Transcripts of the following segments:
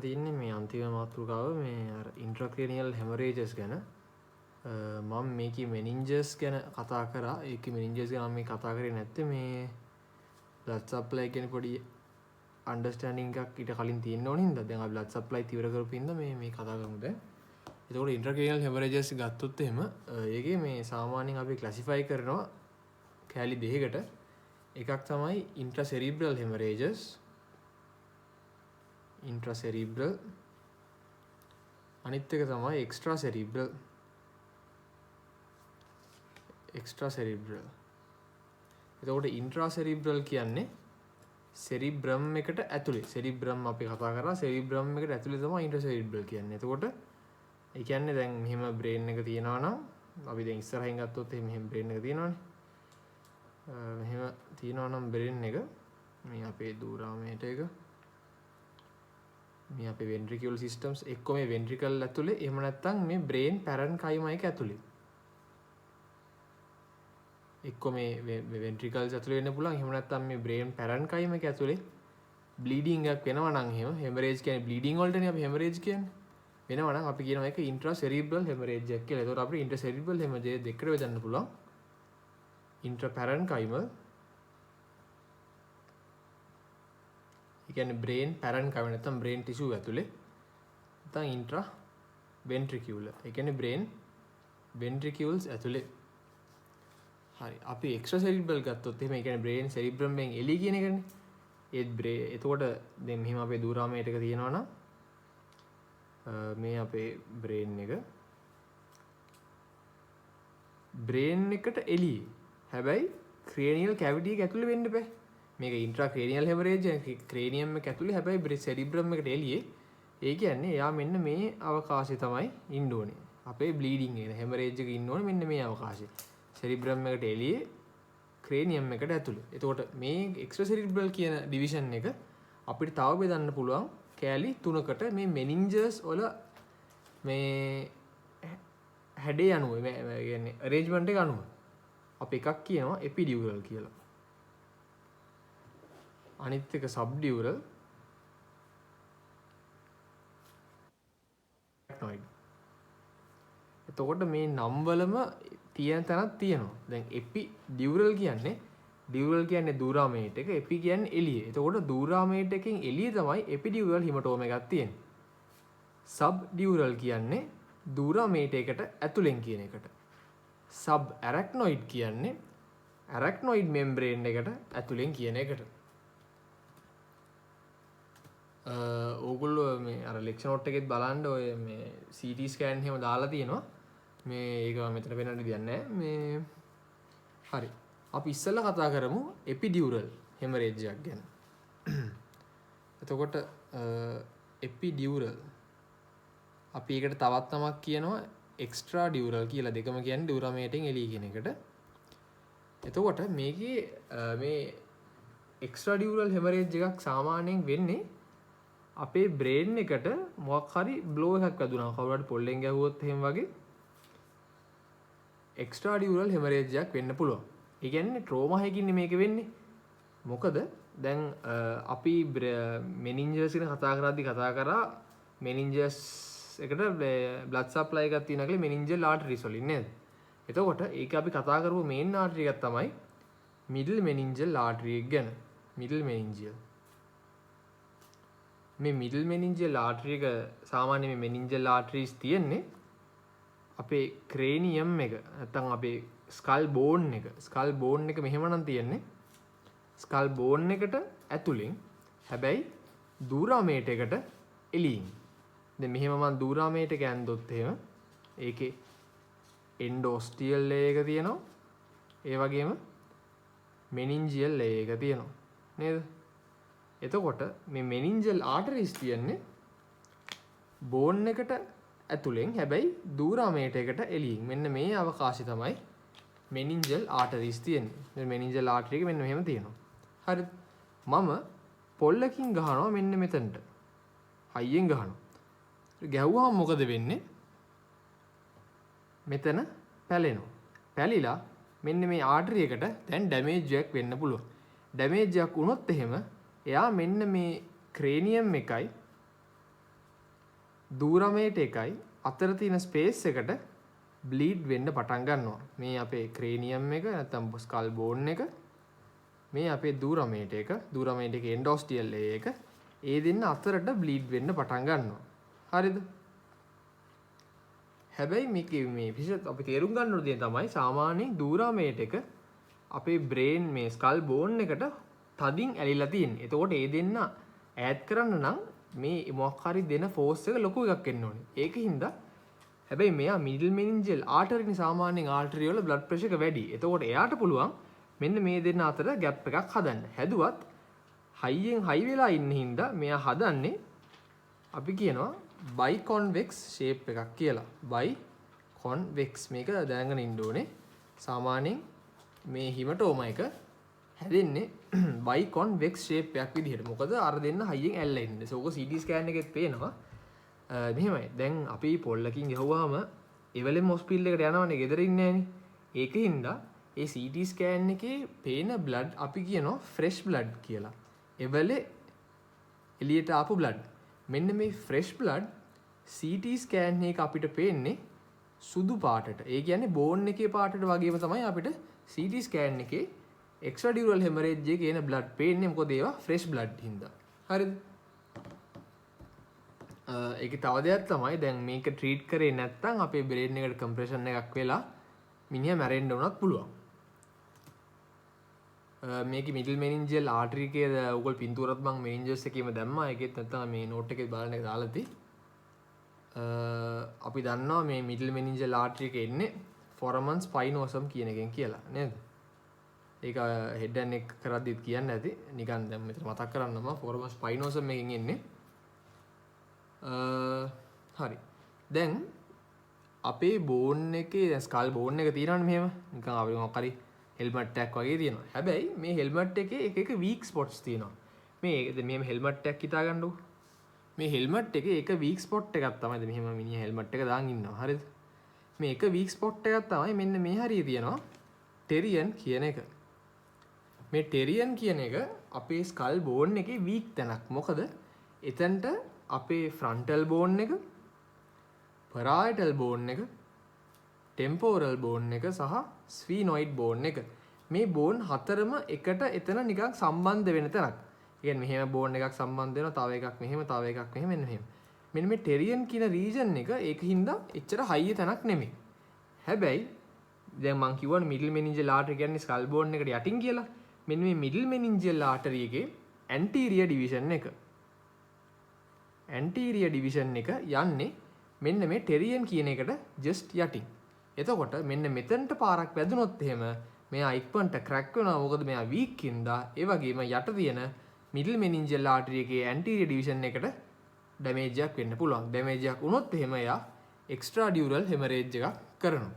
තියන්නේ මේ අන්තිම මාතෘකාව මේ ඉන්ට්‍රක්‍රේනියල් හැමරේජස් ගැන මම මේකේ මෙනින්ජස් ගැන කතා කරා. ඒකේ මෙනින්ජස් ගැන මේ කතා කරේ නැත්තේ මේ බ්ලඩ් සප්ලයි ගැන පොඩි අන්ඩර්ස්ටෑන්ඩින් එකක් ඊට කලින් තියෙන්න ඕන හින්දා දැන් අපි බ්ලඩ් සප්ලයි ඉවර කරපු හින්දා මේ කතා කරමු දැන්. එතකොට ඉන්ට්‍රක්‍රේනියල් හැමරේජස් ගත්තොත් එහෙම ඒකේ මේ සාමාන්‍යයෙන් අපි ක්ලාසිෆයි කරනවා කැලි දෙකකට. එකක් තමයි ඉන්ට්‍රාසෙරිබ්‍රල් හැමරේජස් intracerebral අනිත් එක තමයි extracerebral එතකොට intracerebral කියන්නේ cerebrum එකට ඇතුලේ cerebrum අපි කතා කරා cerebrum එකට ඇතුලේ තමයි intracerebral කියන්නේ. එතකොට ඒ කියන්නේ දැන් මෙහෙම brain එක තියෙනවා නම් අපි දැන් ඉස්සරහින් ගත්තොත් මෙහෙම brain එක තියෙනවානේ. මෙහෙම තියෙනවා නම් brain එක මේ අපේ දූරාමයට එක මේ අපේ ventricular systems එක්ක මේ ventricle ඇතුලේ එහෙම නැත්නම් මේ brain parenchyma එක ඇතුලේ එක්ක මේ ventricles ඇතුලේ වෙන්න පුළුවන්. එහෙම නැත්නම් මේ brain parenchyma එක ඇතුලේ bleeding එකක් වෙනවා නම් එහෙම hemorrhage කියන්නේ bleeding වලටනේ අපි hemorrhage කියන්නේ. වෙනවා නම් අපි කියනවා ඒක intracerebral hemorrhage එකක් කියලා. ඒතකොට අපිට intracerebral hemorrhage දෙකකට බෙදන්න පුළුවන්. intraparenchymal ඒ කියන්නේ brain parenchyma නැත්නම් brain tissue ඇතුලේ නැත්නම් intra ventricular ඒ කියන්නේ brain ventricules ඇතුලේ. හරි අපි extracerebral ගත්තොත් එහෙම ඒ කියන්නේ brain cerebrum එකෙන් එළිය කියන එකනේ. ඒත් එතකොට දැන් මෙහිම අපේ දූරාමයට එක තියෙනවා නම් මේ අපේ brain එක brain එකට එළියේ හැබැයි cranial cavity එක ඇතුලේ වෙන්න බෑ. මේක intracranial hemorrhage cranium එක ඇතුලේ හැබැයි cerebrum එකට එළියේ. ඒ කියන්නේ එයා මෙන්න මේ අවකාශය තමයි ඉන්න ඕනේ. අපේ bleeding එක hemorrhage එක ඉන්න ඕනේ මෙන්න මේ අවකාශය. cerebrum එකට එළියේ cranium එකට ඇතුලේ. එතකොට මේ extracerebral කියන division එක අපිට තව බෙදන්න පුළුවන් කෑලි තුනකට මේ meninges වල මේ හැඩේ අනුව මේ කියන්නේ arrangement එක අනුව. අපි එකක් කියනවා epidural කියලා. අනිත් එක subdural arachnoid. එතකොට මේ නම් වලම තියෙන තැනක් තියෙනවා. දැන් epidural කියන්නේ දූරාමයට එක, epi කියන්නේ එළිය. එතකොට දූරාමයට එකෙන් එළිය තමයි epidural hematoma එකක් තියෙන්නේ. subdural කියන්නේ දූරාමයට එකට ඇතුලෙන් කියන එකට. subarachnoid කියන්නේ arachnoid membrane එකට ඇතුලෙන් කියන එකට. ඕගොල්ලෝ මේ අර ලෙක්චර් නෝට් එකෙත් බලන්න ඔය මේ CT ස්කෑන් එහෙම දාලා තියෙනවා. මේ ඒක මෙතන පෙන්වන්න දෙයක් නැහැ. මේ හරි. අපි ඉස්සෙල්ලා කතා කරමු epidural hemorrhage එකක් ගැන. එතකොට epidural අපි ඒකට තවත් නමක් කියනවා extradural කියලා. දෙකම කියන්නේ දූරාමයටෙන් එළිය කියන එකට. එතකොට මේකේ මේ extradural hemorrhage එකක් සාමාන්‍යයෙන් වෙන්නේ අපේ brain එකට මොකක් හරි blow එකක් වැදුනා. කවුරු හරි පොල්ලෙන් ගැහුවොත් එහෙම වගේ extradural hemorrhage එකක් වෙන්න පුළුවන්. ඒ කියන්නේ trauma එකකින් මේක වෙන්නේ. මොකද දැන් අපි meninges ගැන කතා කරා meninges එකට blood supply එකක් තියෙනවා කියලා meningeal arteries වලින් නේද? එතකොට ඒක අපි කතා කරපු main artery එකක් තමයි middle meningeal artery එක ගැන. middle meningeal මේ middle meningeal artery එක සාමාන්‍ය මේ meningeal arteries තියෙන්නේ අපේ cranium එක නැත්නම් අපේ skull bone එක මෙහෙමනම් තියෙන්නේ skull bone එකට ඇතුලෙන් හැබැයි දූරාමයට එකට එළියෙන්. දැන් මෙහෙම මම දූරාමයට එක ඇන්දොත් එහෙම ඒකේ endosteal layer එක තියෙනවා. ඒ වගේම meningeal layer එක තියෙනවා නේද? එතකොට මේ meningeal arteries තියන්නේ bone එකට ඇතුලෙන් හැබැයි දූරාමයට එකට එළියෙන්. මෙන්න මේ අවකාශය තමයි meningeal arteries තියෙන්නේ. මේ meningeal artery එක මෙන්න මෙහෙම තියෙනවා. හරිද? මම පොල්ලකින් ගහනවා මෙන්න මෙතනට. හයියෙන් ගහනවා. ගැහුවාම මොකද වෙන්නේ? මෙතන පැලෙනවා. පැලිලා මෙන්න මේ ආටරි එකට දැන් ඩැමේජ් එකක් වෙන්න පුළුවන්. ඩැමේජ් එකක් වුණොත් එහෙම එයා මෙන්න මේ ක්‍රේනියම් එකයි දූරමේට එකයි අතර තියෙන ස්පේස් එකට බ්ලීඩ් වෙන්න පටන් ගන්නවා. මේ අපේ ක්‍රේනියම් එක නැත්නම් ස්කල් බෝන් එක, මේ අපේ දූරමේට එක, දූරමේට එක එන්ඩෝස්ටියල් එක, ඒ දෙන්න අතරට බ්ලීඩ් වෙන්න පටන් ගන්නවා. හරිද? හැබැයි මේ විශේෂ අපි තේරුම් ගන්න ඕන දේ තමයි සාමාන්‍යයෙන් දූරමේට එක අපේ බ්‍රේන් මේ ස්කල් බෝන් එකට තදින් ඇලිලා තියෙන්නේ. එතකොට ඒ දෙන්න ඈඩ් කරන්න නම් මේ මොකක් හරි දෙන ෆෝස් එක ලොකු එකක් එන්න ඕනේ. ඒකින්ද හැබැයි මෙයා මිඩල් මෙනින්ජල් ආටරිනේ සාමාන්‍යයෙන් ආටරි වල බ්ලඩ් ප්‍රෙෂර් එක වැඩි. එතකොට එයාට පුළුවන් මෙන්න මේ දෙන්න අතර ગેප් එකක් හදන්න. හැදුවත් හයියෙන් හයි වෙලා ඉන්න හින්දා මෙයා හදන්නේ අපි කියනවා බයිකොන්වෙක්ස් ෂේප් එකක් කියලා. බයිකොන්වෙක්ස් මේක දැනගෙන ඉන්න ඕනේ. සාමාන්‍යයෙන් මේ හිමටෝම එක හැදෙන්නේ බයිකොන්වෙක්ස් ෂේප් එකක් විදිහට. මොකද අර දෙන්න හයියෙන් ඇල්ලලා ඉන්නේ. ඒක CT ස්කෑන් එකෙත් පේනවා. මෙහෙමයි. දැන් අපි පොල්ලකින් ගහුවාම එවලෙම හොස්පිටල් එකට යනවනේ, ගෙදර ඉන්නේ නැහනේ. ඒකින්ද ඒ CT ස්කෑන් එකේ පේන බ්ලඩ් අපි කියනවා ෆ්‍රෙෂ් බ්ලඩ් කියලා. එවලේ එළියට ආපු බ්ලඩ්. මෙන්න මේ ෆ්‍රෙෂ් බ්ලඩ් CT ස්කෑන් එක අපිට පේන්නේ සුදු පාටට. ඒ කියන්නේ බෝන් එකේ පාටට වගේම තමයි අපිට CT ස්කෑන් එකේ එක්ස්ට්‍රාඩියුරල් හෙමරේජ් එකේ එන බ්ලඩ් පේන්නේ. මොකද ඒවා ෆ්‍රෙෂ් බ්ලඩ් හින්දා. හරිද? ඒක තව දෙයක් තමයි දැන් මේක ට්‍රීට් කරේ නැත්නම් අපේ බ්‍රේන් එකට කම්ප්‍රෙෂන් එකක් වෙලා මිනිහා මැරෙන්න උනත් පුළුවන්. මේකේ මිඩල් මෙනින්ජල් ආටරි එකේ උගල් පින්තූරත් මම මෙනින්ජස් එකේම දැම්මා. ඒකෙත් නැත්නම් මේ නෝට් එකේ බලන්න එක දාලා තියෙයි. අපි දන්නවා මේ මිඩල් මෙනින්ජල් ආටරි එක එන්නේ ෆොරමන් ස්පයිනෝසම් කියන එකෙන් කියලා නේද? ඒක හෙඩ් ඇන් නෙක් කරද්දිත් කියන්න ඇති. නිකන් දැන් මෙතන මතක් කරන්නම ෆොරමන් ස්පයිනෝසම් එකෙන් එන්නේ. හරි. දැන් අපේ බෝන් එකේ ස්කල් බෝන් එක තියෙනවනේ මෙහෙම. නිකන් අපි මොකක් හරි හෙල්මට් එකක් වගේ තියෙනවා. හැබැයි මේ හෙල්මට් එකේ එක එක වීක් ස්පොට්ස් තියෙනවා. මේ හෙල්මට් එකක් හිතා ගන්නකො. මේ හෙල්මට් එකේ එක වීක් ස්පොට් එකක් තමයි මෙහෙම මිනිහා හෙල්මට් එක දාන් ඉන්නවා. හරිද? මේ එක වීක් ස්පොට් එකක් තමයි මෙන්න මේ හරිය තියෙනවා ටෙරියන් කියන එක. මේ ටෙරියන් කියන එක අපේ ස්කල් බෝන් එකේ වීක් තැනක්. මොකද එතනට අපේ ෆ්‍රන්ටල් බෝන් එක, පරායිටල් බෝන් එක, ටෙම්පෝරල් බෝන් එක සහ ස්ෆීනොයිඩ් බෝන් එක, මේ බෝන් හතරම එකට එතන නිකන් සම්බන්ධ වෙන තැනක්. කියන්නේ මෙහෙම බෝන් එකක් සම්බන්ධ වෙනවා, තව එකක් මෙහෙම, තව එකක් මෙහෙම, මෙන්න මෙහෙම. මෙන්න මේ ටෙරියන් කියන රීජන් එක ඒකින්ද එච්චර හයිය තැනක් නෙමෙයි. හැබැයි දැන් මං කිව්වනේ මිඩල් මෙනින්ජල් ආටරි කියන්නේ ස්කල් බෝන් එකට යටින් කියලා. මෙන්න මේ මිඩල් මෙනින්ජල් ආටරි එකේ ඇන්ටීරියර් ඩිවිෂන් එක. ඇන්ටීරියර් ඩිවිෂන් එක යන්නේ මෙන්න මේ ටෙරියන් කියන එකට ජස්ට් යටින්. එතකොට මෙන්න මෙතනට පාරක් වැදුනොත් එහෙම මෙයා ඉක්මනට ක්‍රැක් වෙනවා. මොකද මෙයා වීක් හින්දා. ඒ වගේම යට තියෙන මිඩල් මෙනින්ජල් ආටරි එකේ ඇන්ටීරියර් ඩිවිෂන් එකට ඩැමේජ් එකක් වෙන්න පුළුවන්. ඩැමේජ් එකක් වුණොත් එහෙම එයා එක්ස්ට්‍රාඩියුරල් හෙමරේජ් එකක් කරනවා.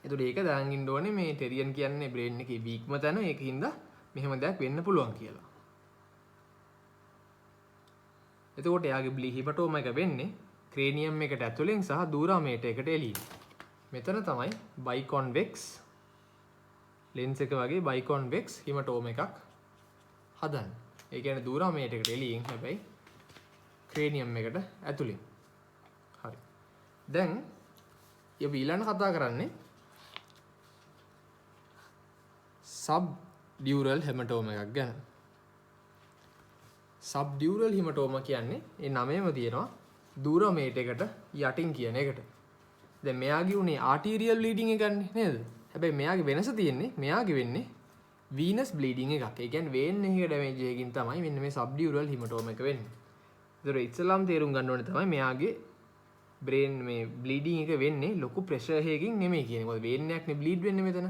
එතකොට ඒක දැනගෙන ඉන්න ඕනේ මේ ටෙරියන් කියන්නේ බ්‍රේන් එකේ වීක්ම තැන. ඒකින්ද මෙහෙම දෙයක් වෙන්න පුළුවන් කියලා. එතකොට එයාගේ හිමටෝම එක වෙන්නේ ක්‍රේනියම් එකට ඇතුලෙන් සහ දූරමේට එකට එළියෙන්. මෙතන තමයි බයිකොන්වෙක්ස් ලෙන්ස් එක වගේ බයිකොන්වෙක්ස් හිමටෝම එකක් හදන්නේ. ඒ කියන්නේ දූරමේට එකට එළියෙන් හැබැයි ක්‍රේනියම් එකට ඇතුලෙන්. හරි. දැන් අපි ඊළඟ කතා කරන්නේ සබ් ඩියුරල් හෙමටෝම එකක් ගැන. සබ්ඩියුරල් හිමටෝම කියන්නේ ඒ නමේම තියෙනවා දූරමේට එකට යටින් කියන එකට. දැන් මෙයාගේ උනේ ආටීරියල් බ්ලීඩින් එකක්නේ නේද? හැබැයි මෙයාගේ වෙනස තියෙන්නේ මෙයාගේ වෙන්නේ වීනස් බ්ලීඩින් එකක්. ඒ කියන්නේ වේන් එකේ ඩැමේජ් එකකින් තමයි මෙන්න මේ සබ්ඩියුරල් හිමටෝම එක වෙන්නේ. ඒතර ඉස්සලාම් තේරුම් ගන්න ඕනේ තමයි මෙයාගේ බ්‍රේන් මේ බ්ලීඩින් එක වෙන්නේ ලොකු ප්‍රෙෂර් එකකින් නෙමෙයි කියන්නේ. මොකද වේන් එකක්නේ බ්ලීඩ් වෙන්නේ මෙතන.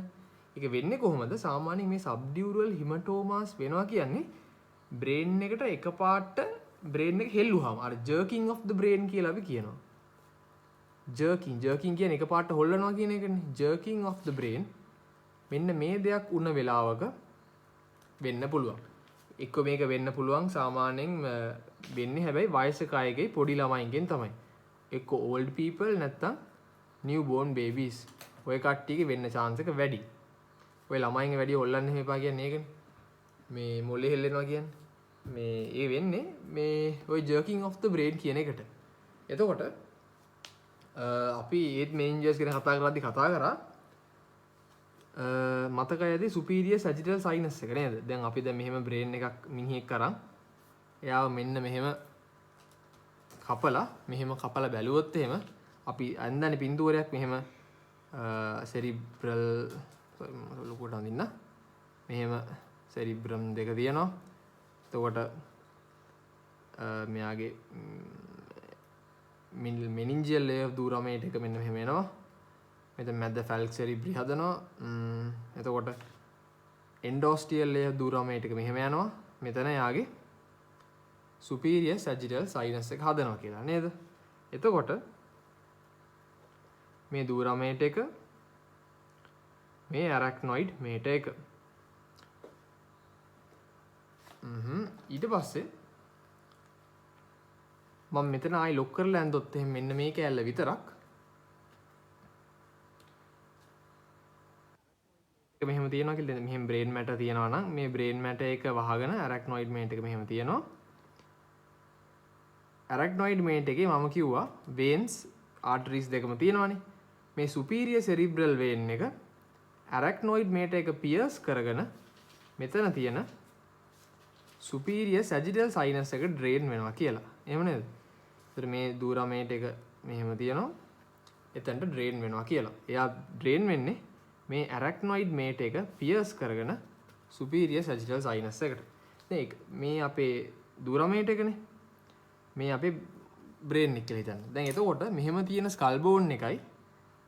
ඒක වෙන්නේ කොහොමද? සාමාන්‍යයෙන් මේ සබ්ඩියුරල් හිමටෝමාස් වෙනවා කියන්නේ බ්‍රේන් එකට එකපාරට බ්‍රේන් එක හෙල්ලුවාම අර ජර්කින් ඔෆ් ද බ්‍රේන් කියලා අපි කියනවා. ජර්කින් කියන්නේ එකපාරට හොල්ලනවා කියන එකනේ. ජර්කින් ඔෆ් ද බ්‍රේන් මෙන්න මේ දෙයක් උන වෙලාවක වෙන්න පුළුවන්. එක්ක මේක වෙන්න පුළුවන් සාමාන්‍යයෙන් වෙන්නේ හැබැයි වයසක අයගේ පොඩි ළමයින්ගෙන් තමයි. එක්ක ඕල්ඩ් පීපල් නැත්තම් නිව් බෝර්න් බේබීස්. ඔය කට්ටියගේ වෙන්න chance එක වැඩි. ඔය ළමයින්ගේ වැඩි හොල්ලන්න එපා කියන්නේ ඒකනේ. මේ මොලේ හෙල්ලෙනවා කියන්නේ. මේ ඒ වෙන්නේ මේ ඔය jerking of the brain කියන එකට. එතකොට අපි ඒත් මේන්ජර්ස් ගැන කතා කරද්දි කතා කරා මතකයි ඇති superior sagittal sinus එක නේද? දැන් අපි දැන් මෙහෙම brain එකක් මිනිහෙක් කරන් එයාව මෙන්න මෙහෙම කපලා බැලුවොත් එහෙම අපි අන්දන්නේ පින්තූරයක් මෙහෙම සෙරිබ්‍රල් ලොකුට අඳින්න මෙහෙම සෙරිබ්‍රම් දෙක තියෙනවා. එතකොට මෙයාගේ මෙනින්ජියල් ලේයර් of දුරමේට එක මෙන්න මෙහෙම එනවා. මෙතන මැද ෆැල්ක් සෙරිබ්‍රි හදනවා. එතකොට එන්ඩෝස්ටියල් ලේයර් දුරමේට එක මෙහෙම යනවා. මෙතන යාගේ superior sagittal sinus එක හදනවා කියලා නේද? එතකොට මේ දුරමේට එක මේ arachnoid මේට එක ඊට පස්සේ මම මෙතන ආයි ලොක් කරලා ඇඳොත් එහෙනම් මෙන්න මේ කෑල්ල විතරක් එක මෙහෙම තියෙනවා කියලා මෙහෙම brain matter තියෙනවා නම් මේ brain matter එක වහගෙන arachnoid මේට එක මෙහෙම තියෙනවා. arachnoid මේට එකේ මම කිව්වා veins arteries දෙකම තියෙනවානේ. මේ superior cerebral vein එක arachnoid මේට එක pierce කරගෙන මෙතන තියෙන superior sagittal sinus එක drain වෙනවා කියලා. එහෙම නේද? ඒතර මේ දුරමේට එක මෙහෙම තියෙනවා. එතනට drain වෙනවා කියලා. එයා drain වෙන්නේ මේ arachnoid මේට එක pierce කරගෙන superior sagittal sinus එකට. දැන් මේ අපේ දුරමේට එකනේ. මේ අපේ brain එක කියලා හිතන්න. දැන් එතකොට මෙහෙම තියෙන skull bone එකයි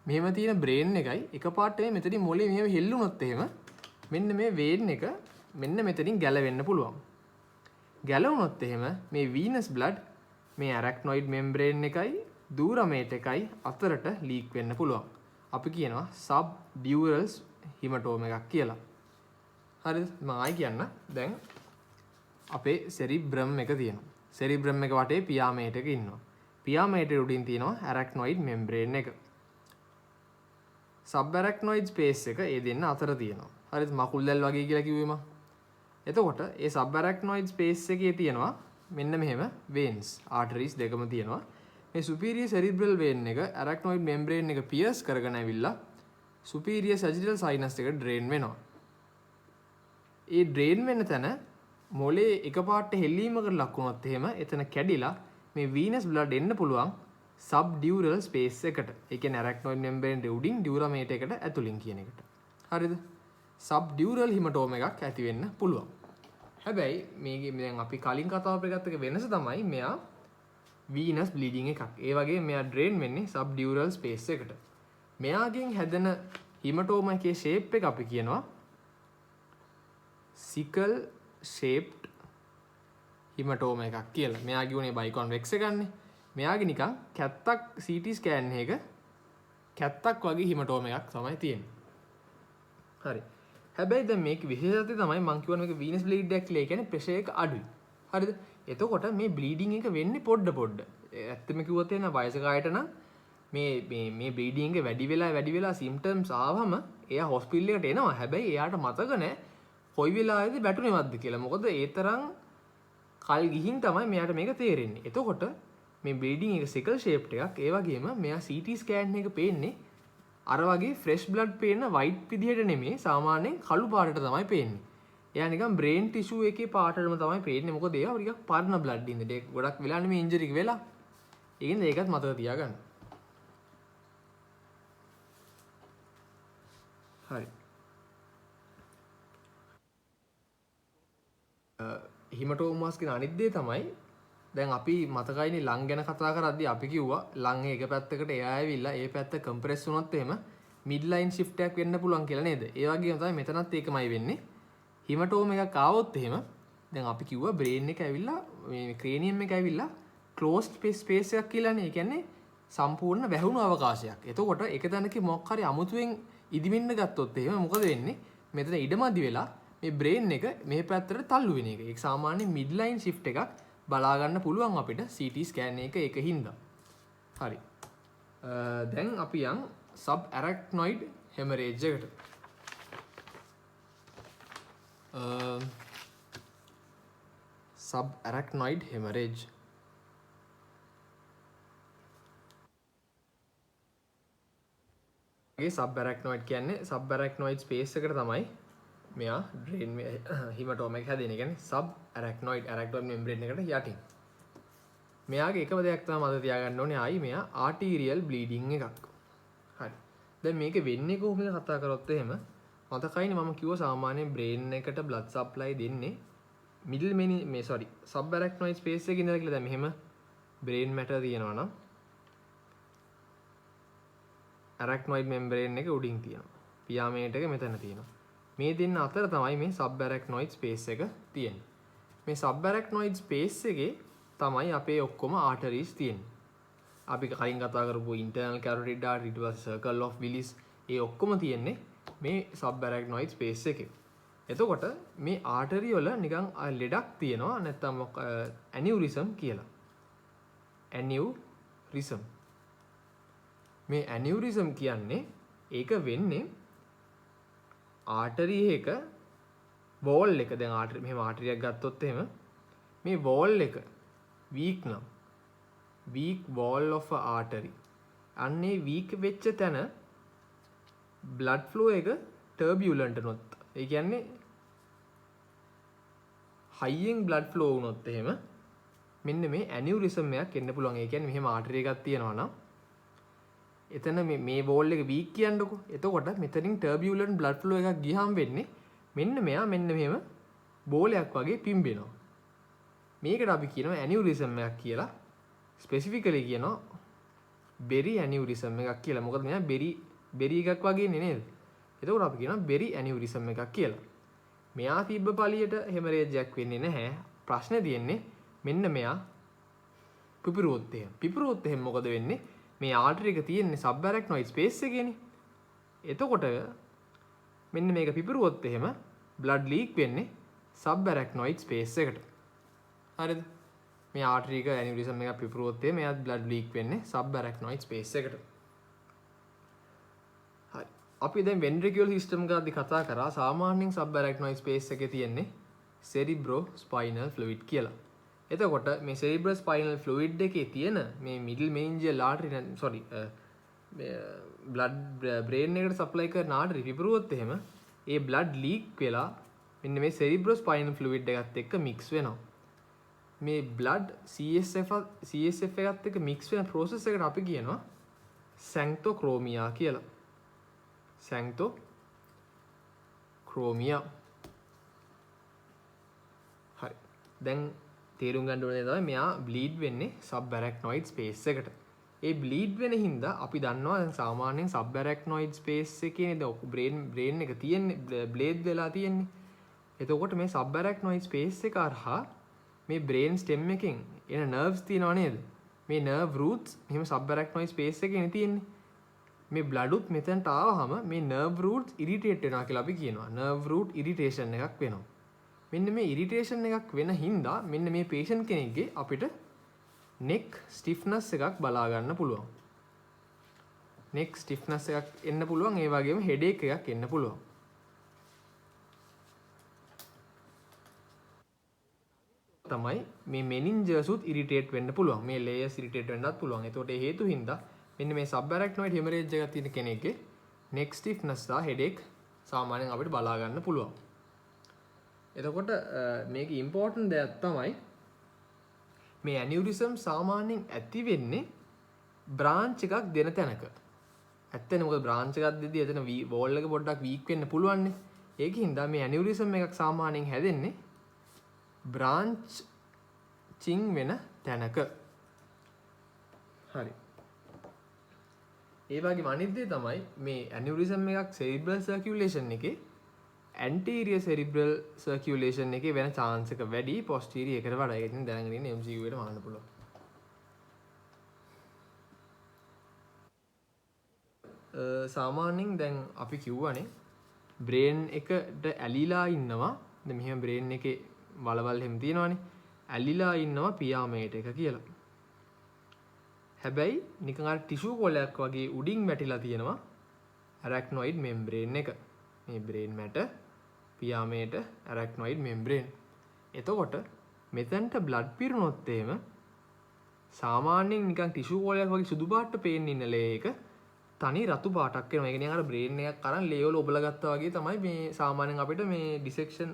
මෙහෙම තියෙන brain එකයි එකපාරට මේ මෙතනින් මොලේ මෙහෙම හෙල්ලුනොත් එහෙම මෙන්න මේ vein එක මෙන්න මෙතනින් ගැලවෙන්න පුළුවන්. ගැලවුනොත් එහෙම මේ venous blood මේ arachnoid membrane එකයි දුරමේට එකයි අතරට leak වෙන්න පුළුවන්. අපි කියනවා subdural hematoma එකක් කියලා. හරිද? මම ආයි කියන්න. දැන් අපේ cerebrum එක තියෙනවා. cerebrum එක වටේ පියාමේට එක ඉන්නවා. පියාමේට උඩින් තියෙනවා arachnoid membrane එක. subarachnoid space එක ඒ දෙන්න අතර තියෙනවා. හරිද? මකුල් දැල් වගේ කියලා කිව්වේ මම. එතකොට ඒ subarachnoid space එකේ තියෙනවා මෙන්න මෙහෙම veins arteries දෙකම තියෙනවා. මේ superior cerebral vein එක arachnoid membrane එක pierce කරගෙන ඇවිල්ලා superior sagittal sinus එකට drain වෙනවා. ඒ drain වෙන තැන මොලේ එකපාරට හෙල්ලීමකට ලක් වුණොත් එහෙම එතන කැඩිලා මේ venous blood එන්න පුළුවන් subdural space එකට. ඒ කියන්නේ arachnoid membrane උඩින් duramate එකට ඇතුලින් කියන එකට. හරිද? subdural hematoma එකක් ඇති වෙන්න පුළුවන්. හැබැයි මේකේ දැන් අපි කලින් කතාව කරගත්ත එක වෙනස තමයි මෙයා venous bleeding එකක්. ඒ වගේ මෙයා drain වෙන්නේ subdural space එකට. මෙයාගෙන් හැදෙන hematoma එකේ shape එක අපි කියනවා sickle shaped hematoma එකක් කියලා. මෙයාගේ උනේ biconvex එකන්නේ. මෙයාගේ නිකන් කැත්තක් CT scan එක කැත්තක් වගේ hematoma එකක් තමයි තියෙන්නේ. හරි. හැබැයි දැන් මේක විශේෂත්වය තමයි මම කියවන මේක venous bleed එකක් කියලා. ඒ කියන්නේ pressure එක අඩුයි. හරිද? එතකොට මේ bleeding එක වෙන්නේ පොඩ. ඇත්තම කිව්වොත් එන වයසක අයට නම් මේ bleeding එක වැඩි වෙලා symptoms ආවම එයා hospital එකට එනවා. හැබැයි එයාට මතක නැහැ කොයි වෙලාවෙද වැටුනේවත්ද කියලා. මොකද ඒ තරම් කල් ගිහින් තමයි මෙයාට මේක තේරෙන්නේ. එතකොට මේ bleeding එක sickle shaped එකක්. ඒ වගේම මෙයා CT scan එක පේන්නේ අර වගේ fresh blood පේන white විදිහට නෙමෙයි සාමාන්‍යයෙන් කළු පාටට තමයි පේන්නේ. එයා නිකන් brain tissue එකේ පාටටම තමයි පේන්නේ. මොකද ඒවා ටිකක් පරණ blood ඉන්නේ. ඒක ගොඩක් වෙලා නෙමෙයි injury එක වෙලා. ඒකින්ද ඒකත් මතක තියාගන්න. හරි. හිමටෝමාස් කියන අනිත් දේ තමයි දැන් අපි මතකයිනේ ලං ගැන කතා කරද්දී අපි කිව්වා ලං එක පැත්තකට එයා ඇවිල්ලා ඒ පැත්ත කම්ප්‍රෙස් වුණොත් එහෙම මිඩ් ලයින් shift එකක් වෙන්න පුළුවන් කියලා නේද? ඒ වගේම තමයි මෙතනත් ඒකමයි වෙන්නේ. හිමටෝම එකක් ආවොත් එහෙම දැන් අපි කිව්වා brain එක ඇවිල්ලා මේ cranium එක ඇවිල්ලා closed space එකක් කියලානේ. ඒ කියන්නේ සම්පූර්ණ වැහුණු අවකාශයක්. එතකොට එක තැනක මොකක් හරි අමුතුවෙන් ඉදිමින්න ගත්තොත් එහෙම මොකද වෙන්නේ? මෙතන ඉඩමදි වෙලා මේ brain එක මේ පැත්තට තල්ලු වෙන එක. ඒක සාමාන්‍ය mid line shift එකක් බලා ගන්න පුළුවන් අපිට CT scan එක හින්දා. හරි. දැන් අපි යන් subarachnoid hemorrhage එකට. subarachnoid hemorrhage. subarachnoid කියන්නේ subarachnoid space එකට තමයි මෙයා drain hematoma එක හැදෙන. කියන්නේ subarachnoid arachnoid membrane එකට යටින්. මෙයාගේ එකම දෙයක් තමයි මතක තියාගන්න ඕනේ ආයි මෙයා arterial bleeding එකක්. හරි. දැන් මේක වෙන්නේ කොහොමද කතා කරොත් එහෙම මතකයිනේ මම කිව්වා සාමාන්‍යයෙන් brain එකට blood supply දෙන්නේ middle මේ sorry subarachnoid space එකේ ඉඳලා කියලා. දැන් මෙහෙම brain matter තියෙනවා නම් arachnoid membrane එක උඩින් තියෙනවා. පියාමේට එක මෙතන තියෙනවා. මේ දෙන්න අතර තමයි මේ subarachnoid space එක තියෙන්නේ. මේ subarachnoid space එකේ තමයි අපේ ඔක්කොම arteries තියෙන්නේ. අපි කලින් කතා කරපු internal carotid artery ඊට පස්සේ circle of Willis ඒ ඔක්කොම තියෙන්නේ මේ subarachnoid space එකේ. එතකොට මේ artery වල නිකන් ලෙඩක් තියෙනවා නැත්නම් aneurysm කියලා. aneurysm. මේ aneurysm කියන්නේ ඒක වෙන්නේ artery එක wall එක දැන් artery මෙහෙම artery එකක් ගත්තොත් එහෙම මේ wall එක weak නම් weak wall of a artery අන්නේ weak වෙච්ච තැන blood flow එක turbulent වුණොත් ඒ කියන්නේ high blood flow වුණොත් එහෙම මෙන්න මේ aneurysm එකක් එන්න පුළුවන්. ඒ කියන්නේ මෙහෙම artery එකක් තියෙනවා නම් එතන මේ wall එක weak කියන්නකො. එතකොට මෙතනින් turbulent blood flow එකක් ගියාම වෙන්නේ මෙන්න මෙයා මෙන්න මෙහෙම බෝලයක් වගේ පිම්බෙනවා. මේකට අපි කියනවා aneurysm එකක් කියලා. ස්පෙસિෆිකලි කියනවා berry aneurysm එකක් කියලා. මොකද මෙයා berry එකක් වගේ නේද? එතකොට අපි කියනවා berry aneurysm එකක් කියලා. මෙයා තිබ්බ පළියට hemorrhage එකක් වෙන්නේ නැහැ. ප්‍රශ්නේ තියෙන්නේ මෙන්න මෙයා පිපිරුවොත් එහෙම. පිපිරුවොත් එහෙම මොකද වෙන්නේ? මේ artery එක තියෙන්නේ subarachnoid space එකේනේ. එතකොට මෙන්න මේක පිපිරුවොත් එහෙම blood leak වෙන්නේ subarachnoid space එකට. හරිද? මේ artery එක aneurysm එකක් පිපිරුවොත් එහෙම එයාත් blood leak වෙන්නේ subarachnoid space එකට. හරි. අපි දැන් ventricular system ගාදී කතා කරා සාමාන්‍යයෙන් subarachnoid space එකේ තියෙන්නේ cerebrospinal fluid කියලා. එතකොට මේ cerebrospinal fluid එකේ තියෙන මේ middle meningeal artery sorry blood brain එකට supply කරන artery පිපිරුවොත් එහෙම ඒ blood leak වෙලා මෙන්න මේ cerebrospinal fluid එකත් එක්ක mix වෙනවා. මේ blood CSF එකත් එක්ක mix වෙන process එකට අපි කියනවා xanthochromia කියලා. xanthochromia. හරි. දැන් තේරුම් ගන්න ඕනේ තමයි මෙයා බ්ලීඩ් වෙන්නේ subarachnoid space එකට. ඒ බ්ලීඩ් වෙන හින්දා අපි දන්නවා දැන් සාමාන්‍යයෙන් subarachnoid space එකේ නේද brain එක තියෙන්නේ බ්ලේඩ් වෙලා තියෙන්නේ. එතකොට මේ subarachnoid space එක හරහා මේ brain stem එකෙන් එන nerves තියෙනවා නේද? මේ nerve roots මෙහෙම subarachnoid space එකේ තියෙන්නේ. මේ blood උත් මෙතනට ආවහම මේ nerve roots irritate වෙනවා කියලා අපි කියනවා. nerve root irritation එකක් වෙනවා. මෙන්න මේ ඉරිටේෂන් එකක් වෙන හින්දා මෙන්න මේ patient කෙනෙක්ගේ අපිට neck stiffness එකක් බලා ගන්න පුළුවන්. neck stiffness එකක් එන්න පුළුවන්. ඒ වගේම headache එකක් එන්න පුළුවන්. තමයි මේ meninges උත් irritate වෙන්න පුළුවන්. මේ layers irritate වෙන්නත් පුළුවන්. ඒතකොට ඒ හේතු හින්දා මෙන්න මේ subarachnoid hemorrhage එකක් තියෙන කෙනෙක්ගේ neck stiffness සහ headache සාමාන්‍යයෙන් අපිට බලා ගන්න පුළුවන්. එතකොට මේක ඉම්පෝර්ටන්ට් දෙයක් තමයි මේ aneurysm සාමාන්‍යයෙන් ඇති වෙන්නේ බ්‍රාන්ච් එකක් දෙන තැනක. ඇත්තනේ මොකද බ්‍රාන්ච් එකක් දෙද්දී එතන වෝල් එක පොඩ්ඩක් වීක් වෙන්න පුළුවන් නේ. ඒකින්ද මේ aneurysm එකක් සාමාන්‍යයෙන් හැදෙන්නේ බ්‍රාන්චින් වෙන තැනක. හරි. ඒ වගේම අනිත් දේ තමයි මේ aneurysm එකක් cerebral circulation එකේ anterior cerebral circulation එකේ වෙන chance එක වැඩි posterior එකට වඩා. ඒක ඉතින් දැනගෙන ඉන්න MCQ එකට මාන්න පුළුවන්. සාමාන්‍යයෙන් දැන් අපි කිව්වනේ brain එකට ඇලිලා ඉන්නවා. දැන් මෙහෙම brain එකේ වලවල් හැම තියෙනවානේ. ඇලිලා ඉන්නවා පියාමේට එක කියලා. හැබැයි නිකන් අර ටිෂු කොලයක් වගේ උඩින් වැටිලා තියෙනවා arachnoid membrane එක. මේ brain matter පියාමේට arachnoid membrane. එතකොට මෙතනට බ්ලඩ් පිරුණොත් එහෙම සාමාන්‍යයෙන් නිකන් ටිෂු කෝලයක් වගේ සුදු පාටට පේන්න ඉන්න ලේ එක තනි රතු පාටක් වෙනවා. ඒ කියන්නේ අර බ්‍රේන් එකක් අරන් ලේ වල ඔබලා ගත්තා වගේ තමයි මේ සාමාන්‍යයෙන් අපිට මේ ඩිසෙක්ෂන්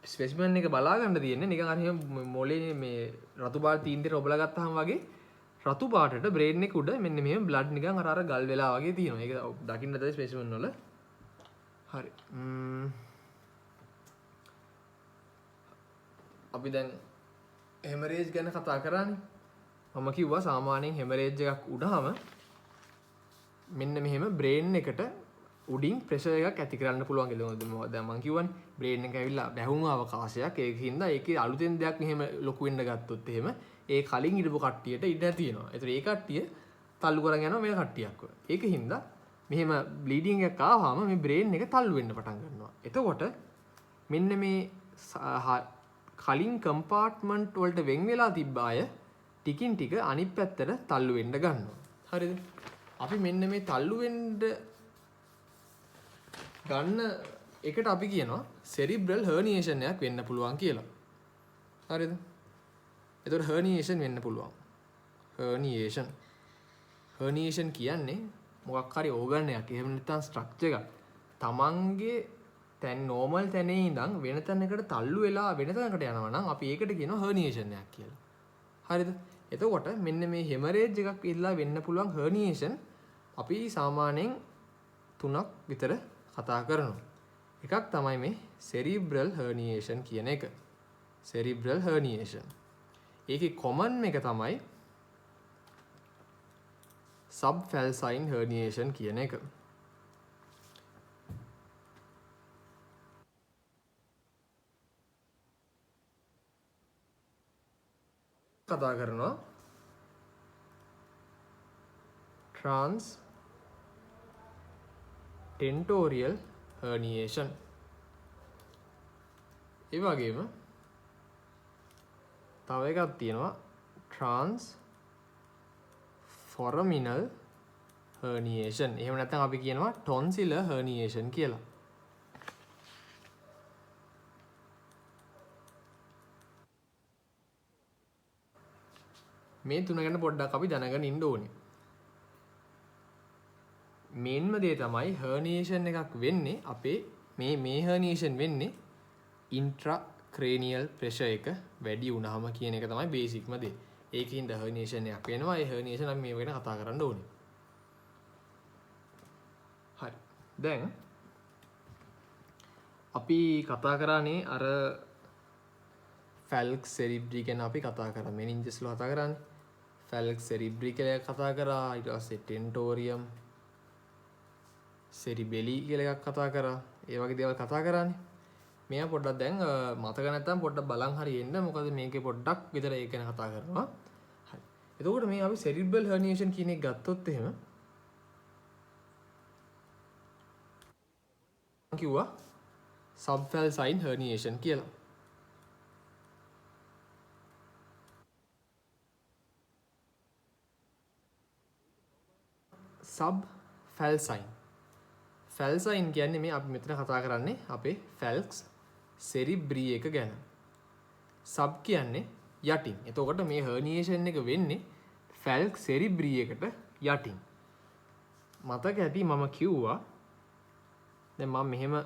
ස්පෙසිමන් එක බලා ගන්න තියෙන්නේ. නිකන් අර එහෙම මොලේ මේ රතු පාට තීන්දේට ඔබලා ගත්තාම වගේ රතු පාටට බ්‍රේන් එක උඩ මෙන්න මෙහෙම බ්ලඩ් නිකන් අර ගල් වෙලා වගේ තියෙනවා. ඒක දකින්න දැයි ස්පෙසිමන් වල. හරි. අපි දැන් හෙමරේජ් ගැන කතා කරානේ. මම කිව්වා සාමාන්‍යයෙන් හෙමරේජ් එකක් වුණාම මෙන්න මෙහෙම බ්‍රේන් එකට උඩින් ප්‍රෙෂර් එකක් ඇති කරන්න පුළුවන් කියලා. දැන් මම කියවනේ බ්‍රේන් එක ඇවිල්ලා බැහුණු අවකාශයක්. ඒකින්ද ඒකේ අලුතෙන් දෙයක් මෙහෙම ලොකු වෙන්න ගත්තොත් එහෙම ඒ කලින් හිටපු කට්ටියට ඉඩ නැති වෙනවා. ඒතර ඒ කට්ටිය තල්ලු කරන් යනවා මේ කට්ටියක්. ඒකින්ද මෙහෙම බ්ලීඩින් එකක් ආවම මේ බ්‍රේන් එක තල්ලු වෙන්න පටන් ගන්නවා. එතකොට මෙන්න මේ කලින් කම්පාර්ට්මන්ට් වලට වෙන් වෙලා තිබ්බ අය ටිකින් ටික අනිත් පැත්තට තල්ලු වෙන්න ගන්නවා. හරිද? අපි මෙන්න මේ තල්ලු වෙන්න ගන්න එකට අපි කියනවා සෙරිබ්‍රල් හර්නියේෂන් එකක් වෙන්න පුළුවන් කියලා. හරිද? එතකොට හර්නියේෂන් වෙන්න පුළුවන්. හර්නියේෂන් කියන්නේ මොකක් හරි ඕගන් එකක් එහෙම නැත්නම් ස්ට්‍රක්චර් එකක් තමන්ගේ තැන් නෝමල් තැනේ ඉඳන් වෙන තැනකට තල්ලු වෙලා වෙන තැනකට යනවා නම් අපි ඒකට කියනවා හර්නියේෂන් එකක් කියලා. හරිද? එතකොට මෙන්න මේ හෙමරේජ් එකක් ඉල්ලා වෙන්න පුළුවන් හර්නියේෂන් අපි සාමාන්‍යයෙන් 3ක් විතර කතා කරනවා. එකක් තමයි මේ සෙරිබ්‍රල් හර්නියේෂන් කියන එක. සෙරිබ්‍රල් හර්නියේෂන්. ඒකේ කොමන් එක තමයි සබ්ෆැල්සයින් හර්නියේෂන් කියන එක. කතා කරනවා trans tentorial herniation. ඒ වගේම තව එකක් තියෙනවා trans foraminal herniation. එහෙම නැත්නම් අපි කියනවා tonsillar herniation කියලා. මේ තුන ගැන පොඩ්ඩක් අපි දැනගෙන ඉන්න ඕනේ. මේන්ම දේ තමයි හර්නියේෂන් එකක් වෙන්නේ අපේ මේ හර්නියේෂන් වෙන්නේ ඉන්ට්‍රාක්‍රේනියල් ප්‍රෙෂර් එක වැඩි වුණාම කියන එක තමයි බේසික්ම දේ. ඒකින්ද හර්නියේෂන් එකක් වෙනවා. ඒ හර්නියේෂන් අපි මේ වෙන කතා කරන්න ඕනේ. හරි. දැන් අපි කතා කරානේ අර ෆැල්ක්ස් සෙරිබ්‍රි ගැන අපි කතා කරා. මෙනින්ජස් වල කතා කරානේ. ෆැල්ක්ස් සෙරිබ්‍රි කියලා කතා කරා. ඊට පස්සේ ටෙන්ටෝරියම් සෙරිබෙලි කියලා එකක් කතා කරා. ඒ වගේ දේවල් කතා කරානේ. මෙයා පොඩ්ඩක් දැන් මතක නැත්තම් පොඩ්ඩක් බලන් හරි එන්න. මොකද මේකේ පොඩ්ඩක් විතර ඒක ගැන කතා කරනවා. හරි. එතකොට මේ අපි සෙරිබ්‍රල් හර්නියේෂන් කියන එක ගත්තොත් එහෙම කිව්වා සබ්ෆැල්සයින් හර්නියේෂන් කියලා. සබ්ෆැල්සයින්. ෆැල්සයින් කියන්නේ මේ අපි මෙතන කතා කරන්නේ අපේ ෆැල්ක්ස් සෙරිබ්‍රි එක ගැන. සබ් කියන්නේ යටින්. එතකොට මේ හර්නියේෂන් එක වෙන්නේ ෆැල්ක්ස් සෙරිබ්‍රි එකට යටින්. මතක ඇති මම කිව්වා දැන් මම මෙහෙම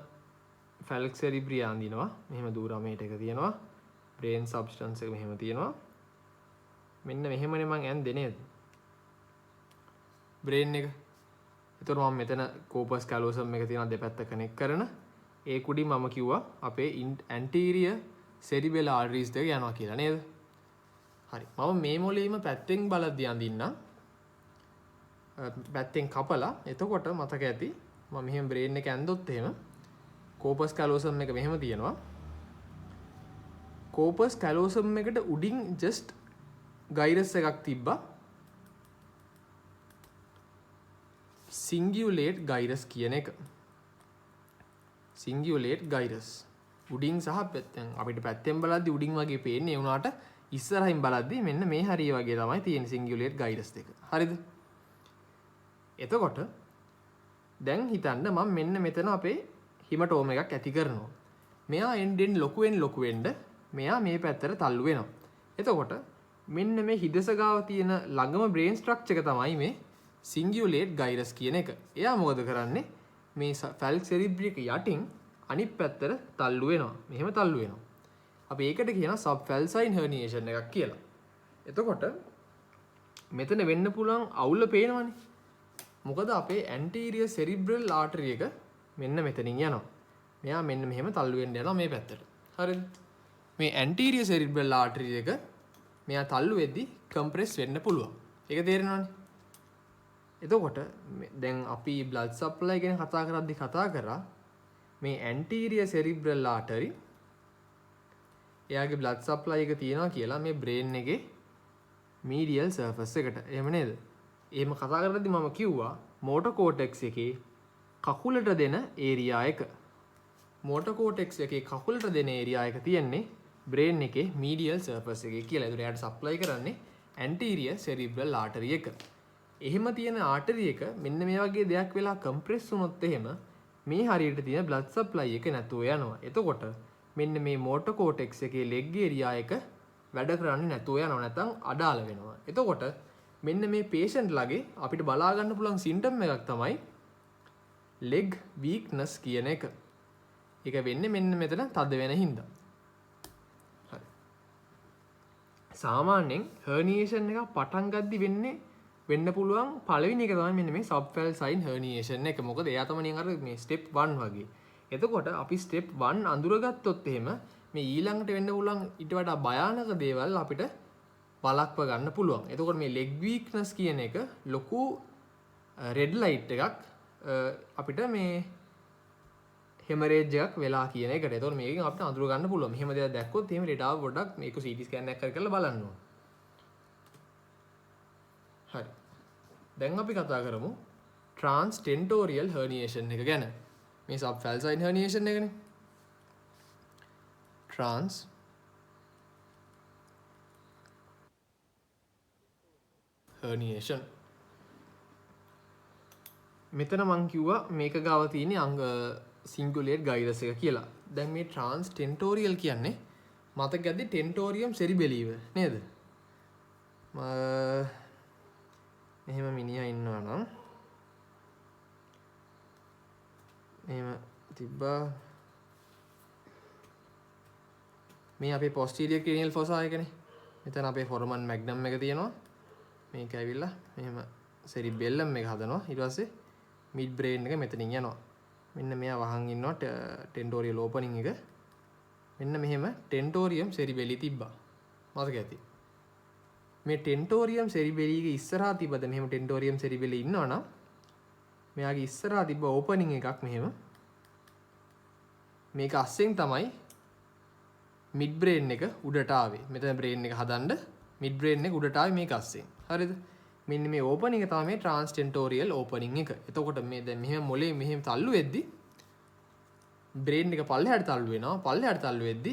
ෆැල්ක්ස් සෙරිබ්‍රි අඳිනවා. මෙහෙම දූරමේට එක තියෙනවා. බ්‍රේන් සබ්ස්ටන්ස් එක මෙහෙම තියෙනවා. මෙන්න මෙහෙමනේ මම ඇන්දේ නේද? බ්‍රේන් එක. එතකොට මම මෙතන කෝපස් කැලෝසම් එක තියෙනවා දෙපැත්ත කනෙක්ට් කරන. ඒ කුඩි මම කිව්වා අපේ ඇන්ටීරියර් සෙරිබෙලර් ආර්ටරිස් දෙක යනවා කියලා නේද? හරි. මම මේ මොලේම පැත්තෙන් බලද්දී අඳින්නම්. පැත්තෙන් කපලා එතකොට මතක ඇති මම මෙහෙම බ්‍රේන් එක ඇන්දොත් එහෙම කෝපස් කැලෝසම් එක මෙහෙම තියෙනවා. කෝපස් කැලෝසම් එකට උඩින් ජස්ට් ගයිරස් එකක් තිබ්බා. සිංගියුලේට් ගයිරස් කියන එක. සිංගියුලේට් ගයිරස් උඩින් සහ පැත්තෙන් අපිට පැත්තෙන් බලද්දී උඩින් වගේ පේන්නේ. ඒ වුණාට ඉස්සරහින් බලද්දී මෙන්න මේ හරිය වගේ තමයි තියෙන්නේ සිංගියුලේට් ගයිරස් දෙක. හරිද? එතකොට දැන් හිතන්න මම මෙන්න මෙතන අපේ හිමටෝම එකක් ඇති කරනවා. මෙයා එන්ඩෙන් ලොකු වෙන්න මෙයා මේ පැත්තට තල්ලු වෙනවා. එතකොට මෙන්න මේ හිදස ගාව තියෙන ළඟම බ්‍රේන් ස්ට්‍රක්චර් එක තමයි මේ සිංගියුලේට් ගයිරස් කියන එක. එයා මොකද කරන්නේ? මේ ෆැල්ක්ස් සෙරිබ්‍රි එක යටින් අනිත් පැත්තට තල්ලු වෙනවා. මෙහෙම තල්ලු වෙනවා. අපි ඒකට කියනවා සබ්ෆැල්සයින් හර්නියේෂන් එකක් කියලා. එතකොට මෙතන වෙන්න පුළුවන් අවුල පේනවනේ. මොකද අපේ ඇන්ටීරියර් සෙරිබ්‍රල් ආටරි එක මෙන්න මෙතනින් යනවා. මෙයා මෙන්න මෙහෙම තල්ලු වෙන්න යනවා මේ පැත්තට. හරිද? මේ ඇන්ටීරියර් සෙරිබ්‍රල් ආටරි එක මෙයා තල්ලු වෙද්දි කම්ප්‍රෙස් වෙන්න පුළුවන්. ඒක තේරෙනවනේ. එතකොට දැන් අපි බ්ලඩ් සප්ලයි ගැන කතා කරද්දි කතා කරා මේ ඇන්ටීරියර් සෙරිබ්‍රල් ආටරි එයාගේ බ්ලඩ් සප්ලයි එක තියනවා කියලා මේ බ්‍රේන් එකේ මීඩියල් සර්ෆස් එකට. එහෙම නේද? එහෙම කතා කරද්දි මම කිව්වා මෝටර් කෝටෙක්ස් එකේ කකුලට දෙන ඒරියා එක. මෝටර් කෝටෙක්ස් එකේ කකුලට දෙන ඒරියා එක තියෙන්නේ බ්‍රේන් එකේ මීඩියල් සර්ෆස් එකේ කියලා. ඒතර එයාට සප්ලයි කරන්නේ ඇන්ටීරියර් සෙරිබ්‍රල් ආටරි එක. එහෙම තියෙන ආටරි එක මෙන්න මේ වගේ දෙයක් වෙලා කම්ප්‍රෙස් වුණොත් එහෙම මේ හරියට තියෙන බ්ලඩ් සප්ලයි එක නැතුව යනවා. එතකොට මෙන්න මේ මෝටර් කෝටෙක්ස් එකේ ලෙග් ඒරියා එක වැඩ කරන්නේ නැතුව යනවා. නැත්නම් අඩාල වෙනවා. එතකොට මෙන්න මේ patient ලගේ අපිට බලා ගන්න පුළුවන් සිම්ටම් එකක් තමයි leg weakness කියන එක. ඒක වෙන්නේ මෙන්න මෙතන තද වෙන හින්දා. හරි. සාමාන්‍යයෙන් herniation එක පටන් ගද්දි වෙන්න පුළුවන් පළවෙනි එක තමයි මෙන්න මේ subfalcine herniation එක. මොකද එයා තමයි නිකන් අර මේ step 1 වගේ. එතකොට අපි step 1 අඳුරගත්තොත් එහෙම මේ ඊළඟට වෙන්න පුළුවන් ඊට වඩා භයානක දේවල් අපිට වළක්ව ගන්න පුළුවන්. එතකොට මේ leg weakness කියන එක ලොකු red light එකක් අපිට මේ hemorrhage එකක් වෙලා කියන එකට. එතකොට මේකෙන් අපිට අඳුර ගන්න පුළුවන්. මෙහෙම දෙයක් දැක්කොත් එහෙම ඩේටාව පොඩ්ඩක් මේක CT scan එකක් කරලා බලන්න ඕන. හරි. දැන් අපි කතා කරමු transtentorial herniation එක ගැන. මේ subfalcine herniation එකනේ. trans herniation. මෙතන මං කිව්වා මේක ගාව තියෙන අංග සිංගුලේට් ගයිරස් එක කියලා. දැන් මේ transtentorial කියන්නේ මතක ඇද්දි tentorium cerebellium නේද? මෙහෙම මිනිහා ඉන්නවා නම් එහෙම තිබ්බා මේ අපේ posterior cranial fossa එකනේ. මෙතන අපේ foramen magnum එක තියෙනවා. මේක ඇවිල්ලා මෙහෙම cerebellum එක හදනවා. ඊට පස්සේ mid brain එක මෙතනින් යනවා. මෙන්න මෙයා වහන් ඉන්නවා tentorial opening එක. මෙන්න මෙහෙම tentorium cerebelli තිබ්බා. මතක ඇති. මේ tentorium cerebelli එක ඉස්සරහා තිබ්බද මෙහෙම tentorium cerebelli ඉන්නවනම් මෙයාගේ ඉස්සරහා තිබ්බ opening එකක් මෙහෙම. මේක අස්සෙන් තමයි mid brain එක උඩට ආවේ. මෙතන brain එක හදන්න mid brain එක උඩට ආවේ මේක අස්සෙන්. හරිද? මෙන්න මේ opening එක තමයි මේ transtentorial opening එක. එතකොට මේ දැන් මෙහෙම මොලේ මෙහෙම තල්ලු වෙද්දි brain එක පල්ලෙහාට තල්ලු වෙනවා. පල්ලෙහාට තල්ලු වෙද්දි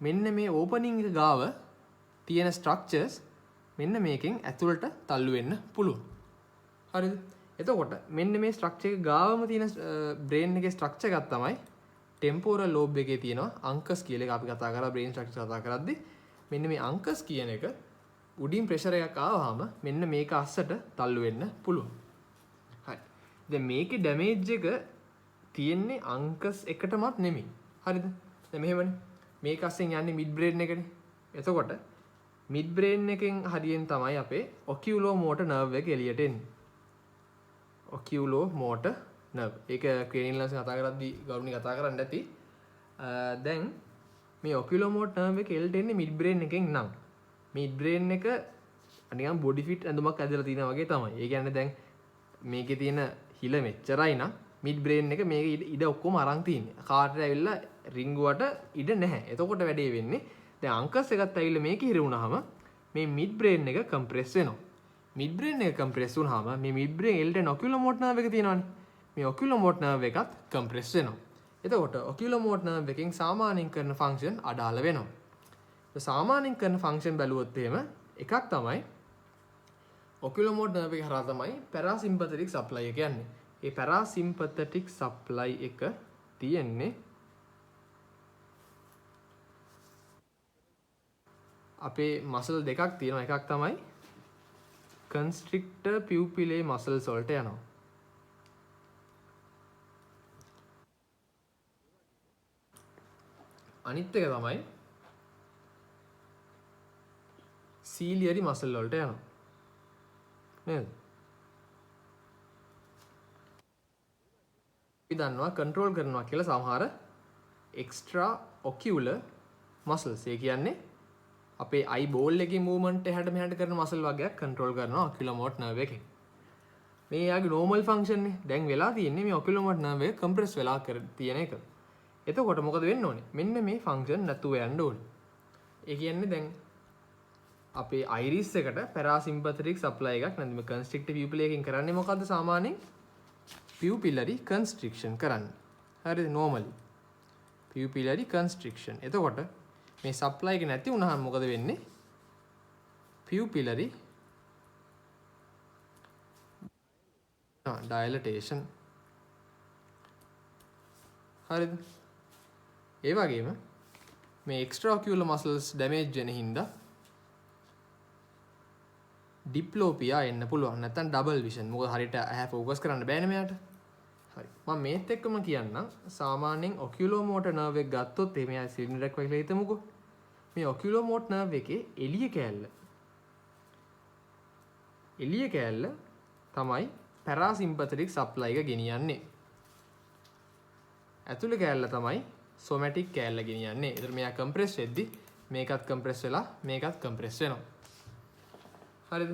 මෙන්න මේ opening එක ගාව තියෙන structures මෙන්න මේකෙන් ඇතුළට තල්ලු වෙන්න පුළුවන්. හරිද? එතකොට මෙන්න මේ structure එක ගාවම තියෙන brain එකේ structure එකක් තමයි temporal lobe එකේ තියෙනවා අංකස් කියලා එක අපි කතා කරා brain structure කතා කරද්දි මෙන්න මේ අංකස් කියන එක උඩින් ප්‍රෙෂර් එකක් ආවහම මෙන්න මේක අස්සට තල්ලු වෙන්න පුළුවන්. හරි. දැන් මේකේ ඩැමේජ් එක තියෙන්නේ අංකස් එකටමත් නෙමෙයි. හරිද? දැන් මෙහෙමනේ. මේක අස්සෙන් යන්නේ mid brain එකනේ. එතකොට mid brain එකෙන් හරියෙන් තමයි අපේ oculomotor nerve එක එළියට එන්නේ. oculomotor nerve. ඒක cranial nerves කතා කරද්දී ගෞරවණීය කතා කරන්න ඇති. දැන් මේ oculomotor nerve එක එළියට එන්නේ mid brain එකෙන් නම් mid brain එක නිකන් body fit ඇඳුමක් ඇදලා තියෙනවා වගේ තමයි. ඒ කියන්නේ දැන් මේකේ තියෙන හිල මෙච්චරයි නම් mid brain එක මේක ඉඩ ඔක්කොම අරන් තියෙන්නේ. කාටට ඇවිල්ලා රිංගුවට ඉඩ නැහැ. එතකොට වැඩේ වෙන්නේ දැන් අංකස් එකත් ඇවිල්ලා මේකේ හිර වුණාම මේ mid brain එක compress වෙනවා. mid brain එක compress වුණාම මේ mid brain එල්ටෙන් oculomotor nerve එක තියෙනවානේ. මේ oculomotor nerve එකත් compress වෙනවා. එතකොට oculomotor nerve එකෙන් සාමාන්‍යයෙන් කරන function අඩාල වෙනවා. සාමාන්‍යයෙන් කරන ෆන්ක්ෂන් බැලුවොත් එහෙම එකක් තමයි oculomotor nerve එක හරහා තමයි parasympathetic supply එක යන්නේ. ඒ parasympathetic supply එක තියෙන්නේ අපේ මසල් දෙකක් තියෙනවා. එකක් තමයි constrictor pupillae muscles වලට යනවා. අනිත් එක තමයි ciliary muscle වලට යනවා. නේද? අපි දන්නවා control කරනවා කියලා සමහර extra ocular muscles. ඒ කියන්නේ අපේ eye ball එකේ movement එහාට මෙහාට කරන muscle වගේක් control කරනවා oculomotor nerve එකෙන්. මේ යාගේ normal function නේ. දැන් වෙලා තියෙන්නේ මේ oculomotor nerve එක compress වෙලා කර තියෙන එක. එතකොට මොකද වෙන්න ඕනේ? මෙන්න මේ function නැතුව යන්න ඕනේ. ඒ කියන්නේ දැන් අපේ iris එකට parasympathetic supply එකක් නැත්නම් මේ constrictive pupillary එකකින් කරන්නේ මොකද්ද සාමාන්‍යයෙන්? pupillary constriction කරන්නේ. හරිද? normally. pupillary constriction. එතකොට මේ supply එක නැති වුණාම මොකද වෙන්නේ? pupillary dilatation. හරිද? ඒ වගේම මේ extraocular muscles damage වෙන හින්දා diplopia එන්න පුළුවන්. නැත්නම් double vision. මොකද හරියට ඇහැ focus කරන්න බෑනේ මෙයාට. හරි. මම මේත් එක්කම කියන්නම් සාමාන්‍යයෙන් oculomotor nerve එක ගත්තොත් එහේ මෙයා සිලින්ඩර් එකක් වගේ හිතමුකෝ. මේ oculomotor nerve එකේ එළිය කෑල්ල තමයි parasympathetic supply එක ගෙනියන්නේ. ඇතුළේ කෑල්ල තමයි somatic කෑල්ල ගෙනියන්නේ. ඒතර මෙයා compress වෙද්දි මේකත් compress වෙලා මේකත් compress වෙනවා. හරිද?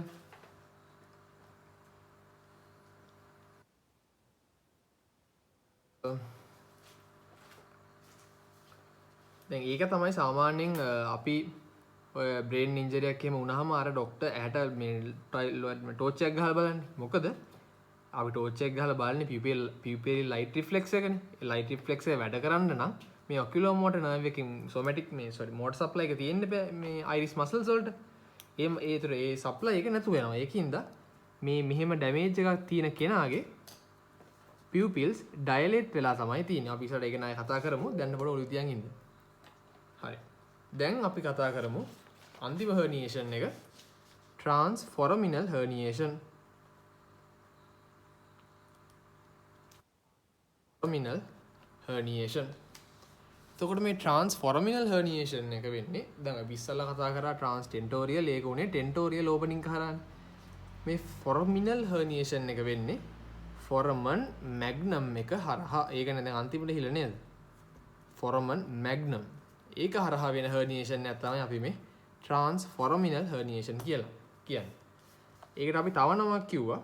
දැන් ඒක තමයි සාමාන්‍යයෙන් අපි ඔය බ්‍රේන් ඉන්ජරි එකක් එහෙම වුණාම අර ડોක්ටර් ඇහැට මේ ටෝච් එකක් ගහලා බලන්නේ. මොකද අපි ටෝච් එකක් ගහලා බලන්නේ pupillary light reflex එකනේ. ඒ light reflex එක වැඩ කරන්න නම් මේ oculomotor nerve එකකින් somatic motor supply එක තියෙන්න බෑ මේ iris muscles වලට. ඒ supply එක නැතු වෙනවා. ඒකින්ද මේ මෙහෙම damage එකක් තියෙන කෙනාගේ pupils dilate වෙලා තමයි තියෙන්නේ. අපි ඉස්සරහට ඒක නෑ කතා කරමු. දැන් පොඩ ඔළුව තියන් ඉන්න. හරි. දැන් අපි කතා කරමු අන්තිම herniation එක transforaminal herniation. foraminal herniation. එතකොට මේ transforaminal herniation එක වෙන්නේ දැන් අපි ඉස්සල්ලා කතා කරා transtentorial ඒක උනේ tentorial opening කරානේ. මේ foraminal herniation එක වෙන්නේ foramen magnum එක හරහා. ඒ කියන්නේ දැන් අන්තිමට හිල නේද? foramen magnum. ඒක හරහා වෙන herniation එකක් තමයි අපි මේ transforaminal herniation කියලා කියන්නේ. ඒකට අපි තව නමක් කිව්වා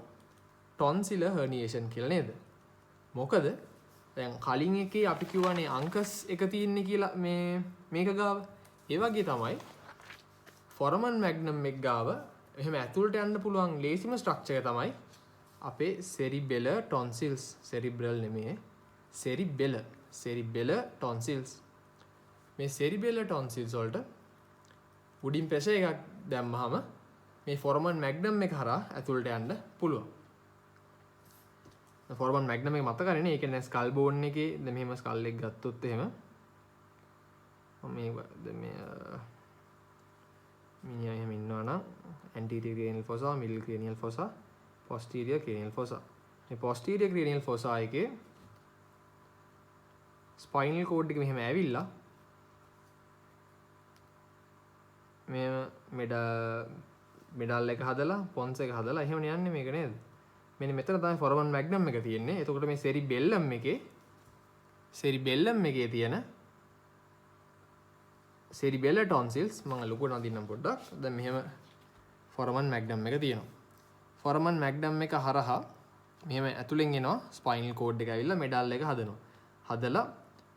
tonsillar herniation කියලා නේද? මොකද දැන් කලින් එකේ අපි කිව්වනේ අංකස් එක තියෙන්නේ කියලා මේක ගාව. ඒ වගේ තමයි foramen magnum එක ගාව එහෙම ඇතුළට යන්න පුළුවන් ලේසිම ස්ට්‍රක්චර් එක තමයි අපේ cerebellar tonsils. cerebral නෙමෙයි cerebellar tonsils. මේ cerebellar tonsils වලට උඩින් ප්‍රෙෂර් එකක් දැම්මහම මේ foramen magnum එක හරහා ඇතුළට යන්න පුළුවන්. foramen magnum එක මතකනේ නේ. ඒ කියන්නේ skull bone එකේ දැන් මෙහෙම skull එක ගත්තොත් එහෙම මේ මිනිහා එහෙම ඉන්නවා නම් anterior cranial fossa, middle cranial fossa, posterior cranial fossa. මේ posterior cranial fossa එකේ spinal cord එක මෙහෙම ඇවිල්ලා මේ මෙඩල් එක හදලා පොන්ස් එක හදලා එහෙම යන්නේ මේක නේද? මෙන්න මෙතන තමයි foramen magnum එක තියෙන්නේ. එතකොට මේ cerebellum එකේ තියෙන cerebellar tonsils මම ලොකුට නදින්නම් පොඩ්ඩක්. දැන් මෙහෙම foramen magnum එක තියෙනවා. foramen magnum එක හරහා මෙහෙම ඇතුලෙන් එනවා spinal cord එක ඇවිල්ලා මෙඩල් එක හදනවා. හදලා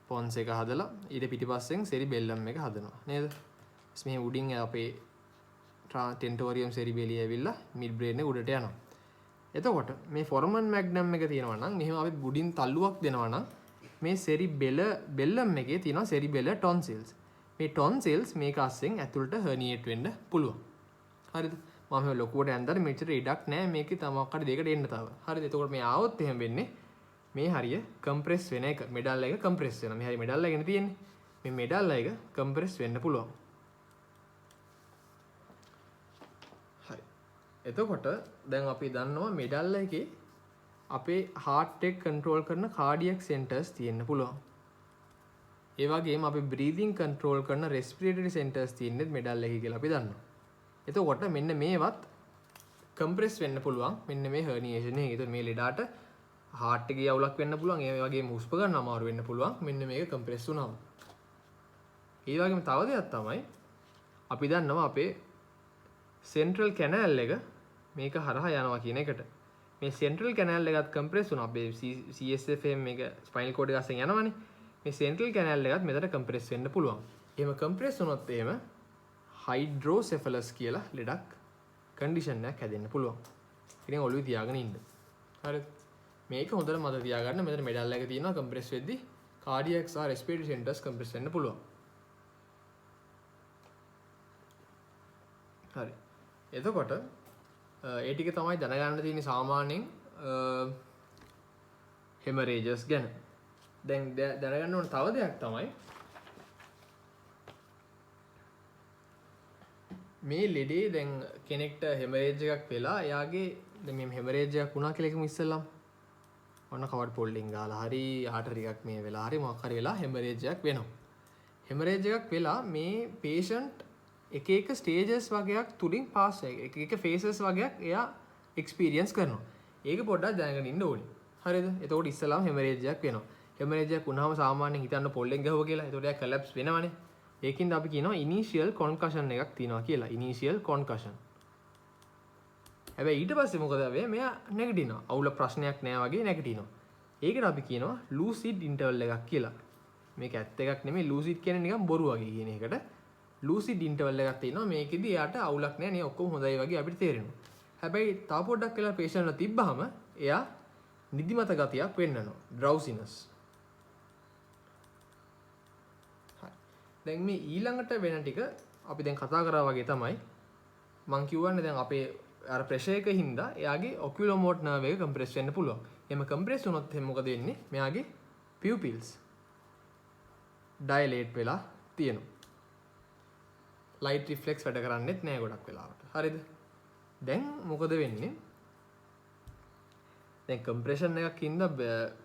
පොන්ස් එක හදලා ඊට පිටිපස්සෙන් cerebellum එක හදනවා නේද? මේ උඩින් අපේ tentorium cerebelli ඇවිල්ලා mid brain එක උඩට යනවා. එතකොට මේ foramen magnum එක තියෙනවා නම් මෙහෙම අපි උඩින් තල්ලුවක් දෙනවා නම් මේ cerebellum එකේ තියෙනවා cerebellar tonsils. මේ tonsils මේක අස්සෙන් ඇතුළට herniate වෙන්න පුළුවන්. හරිද? මම මේ ලොකුවට යන්දර මෙච්චර ඉඩක් නැහැ මේකේ තමක් හරි දෙකට එන්න තව. හරිද? එතකොට මේ ආවොත් එහෙම වෙන්නේ මේ හරිය compress වෙන එක. මෙඩල් එක compress වෙනවා. මේ හරිය මෙඩල් එකනේ තියෙන්නේ. මේ මෙඩල් එක compress වෙන්න පුළුවන්. එතකොට දැන් අපි දන්නවා මෙඩල් එකේ අපේ heart එක control කරන cardiac centers තියෙන්න පුළුවන්. ඒ වගේම අපි breathing control කරන respiratory centers තියෙන්නේ මෙඩල් එකේ කියලා අපි දන්නවා. එතකොට මෙන්න මේවත් compress වෙන්න පුළුවන් මෙන්න මේ herniation එකේ. ඒතකොට මේ ලෙඩාට heart එකේ අවුලක් වෙන්න පුළුවන්. ඒ වගේම හුස්ම ගන්න අමාරු වෙන්න පුළුවන්. මෙන්න මේක compress වුණාම. ඒ වගේම තව දෙයක් තමයි අපි දන්නවා අපේ central canal එක මේක හරහා යනවා කියන එකට. මේ central canal එකත් compress වුණා. අපේ CSFM එක spinal cord එක අස්සෙන් යනවනේ. මේ central canal එකත් මෙතන compress වෙන්න පුළුවන්. එහෙම compress වුණොත් එහෙම hydrocephalus කියලා ලෙඩක් condition එකක් හැදෙන්න පුළුවන්. ඉතින් ඔළුවේ තියාගෙන ඉන්න. හරිද? මේක හොඳට මතක තියාගන්න. මෙතන මෙඩල් එක තියෙනවා compress වෙද්දි cardiac සහ respiratory centers compress වෙන්න පුළුවන්. හරි. එතකොට ඒ ටික තමයි දැනගන්න තියෙන්නේ සාමාන්‍යයෙන් hemorrhages ගැන. දැන් දැනගන්න ඕන තව දෙයක් තමයි මේ ලෙඩේ දැන් කෙනෙක්ට hemorrhage එකක් වෙලා එයාගේ දැන් මේ hemorrhage එකක් වුණා කියලා එකමු ඉස්සෙල්ලාම ඔන්න කවර් පොල්ලින් ගාලා හරි ආටරි එකක් මේ වෙලා හරි මොකක් හරි වෙලා hemorrhage එකක් වෙනවා. hemorrhage එකක් වෙලා මේ patient එක එක ස්ටේජස් වගේක් තුලින් පාස් එක එක ෆේසස් වගේක් එයා එක්ස්පීරියන්ස් කරනවා. ඒක පොඩ්ඩක් දැනගෙන ඉන්න ඕනේ. හරිද? එතකොට ඉස්සලාම හෙමරේජ් එකක් වෙනවා. හෙමරේජ් එකක් වුණාම සාමාන්‍යයෙන් හිතන්න පොල්ලෙන් ගහුවා කියලා. එතකොට එයා කොලැප්ස් වෙනවනේ. ඒකින්ද අපි කියනවා ඉනිෂියල් කොන්කෂන් එකක් තියෙනවා කියලා. ඉනිෂියල් කොන්කෂන්. හැබැයි ඊට පස්සේ මොකද වෙන්නේ? මෙයා නැගිටිනවා. අවුල ප්‍රශ්නයක් නෑ වගේ නැගිටිනවා. ඒකට අපි කියනවා ලූසිඩ් ඉන්ටර්වල් එකක් කියලා. මේක ඇත්ත එකක් නෙමෙයි. ලූසිඩ් කියන්නේ නිකන් බොරු වගේ කියන එකට. ලූසිඩ් ඉන්ටර්වල් එකක් තියෙනවා. මේකෙදි එයාට අවුලක් නැහැ නේ ඔක්කොම හොඳයි වගේ අපිට තේරෙනවා. හැබැයි තව පොඩ්ඩක් වෙලා පේෂන්ට්ලා තිබ්බහම එයා නිදිමත ගතියක් වෙන්නනවා. drowsiness. හරි. දැන් මේ ඊළඟට වෙන ටික අපි දැන් කතා කරා වගේ තමයි මම කියවන්නේ දැන් අපේ අර ප්‍රෙෂර් එක හින්දා එයාගේ oculomotor nerve එක compress වෙන්න පුළුවන්. එහෙම compress වුණොත් එහෙනම් මොකද වෙන්නේ? මෙයාගේ pupils dilate වෙලා තියෙනවා. light reflex වැඩ කරන්නේත් නෑ ගොඩක් වෙලාවට. හරිද? දැන් මොකද වෙන්නේ? දැන් compression එකක් ඉඳ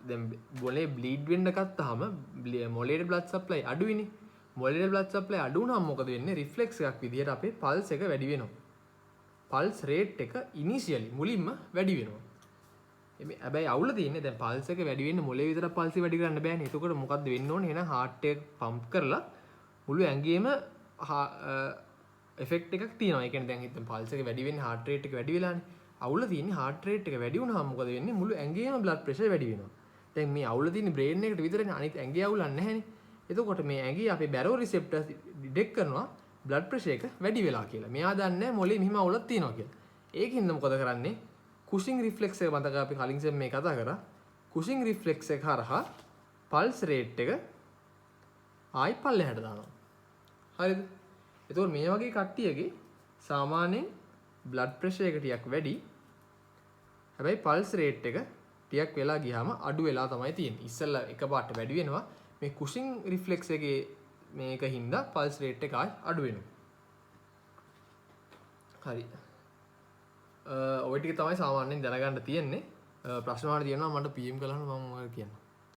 දැන් මොලේ bleed වෙන්න ගත්තාම මොලේට blood supply අඩුයිනේ. මොලේට blood supply අඩු වුණාම මොකද වෙන්නේ? reflex එකක් විදිහට අපේ pulse එක වැඩි වෙනවා. pulse rate එක initially මුලින්ම වැඩි වෙනවා. හැබැයි අවුල තියෙන්නේ දැන් pulse එක වැඩි වෙන්නේ මොලේ විතරක් pulse වැඩි කරන්න බෑනේ. එතකොට මොකද්ද වෙන්න ඕනේ? එහෙනම් heart එක pump කරලා මුළු ඇඟේම effect එකක් තියෙනවා. ඒ කියන්නේ දැන් හිතන්න pulse එක වැඩි වෙන්නේ heart rate එක වැඩි වෙලානේ. අවුල තියෙන්නේ heart rate එක වැඩි වුණාම මොකද වෙන්නේ? මුළු ඇඟේම blood pressure වැඩි වෙනවා. දැන් මේ අවුල තියෙන්නේ brain එකට විතරනේ. අනිත් ඇඟේ අවුලක් නැහැනේ. එතකොට මේ ඇඟේ අපේ baroreceptors detect කරනවා blood pressure එක වැඩි වෙලා කියලා. මෙයා දන්නේ මොලේ මෙහිම අවුලක් තියෙනවා කියලා. ඒකින්ද මොකද කරන්නේ? Cushing reflex එක මතක අපි කලින් සෙම් මේ කතා කරා. Cushing reflex එක හරහා pulse rate එක ආයි පල්ලෙහාට දානවා. හරිද? එතකොට මේ වගේ කට්ටියගේ සාමාන්‍යයෙන් blood pressure එක ටිකක් වැඩි. හැබැයි pulse rate එක ටිකක් වෙලා ගියාම අඩු වෙලා තමයි තියෙන්නේ. ඉස්සෙල්ලා එකපාරට වැඩි වෙනවා. මේ Cushing reflex එකේ මේක හින්දා pulse rate එක ආයි අඩු වෙනවා. හරි. ඔය ටික තමයි සාමාන්‍යයෙන් දැනගන්න තියෙන්නේ. ප්‍රශ්න වල තියෙනවා මට PM කළාම මම ඔයාලට කියන්නම්.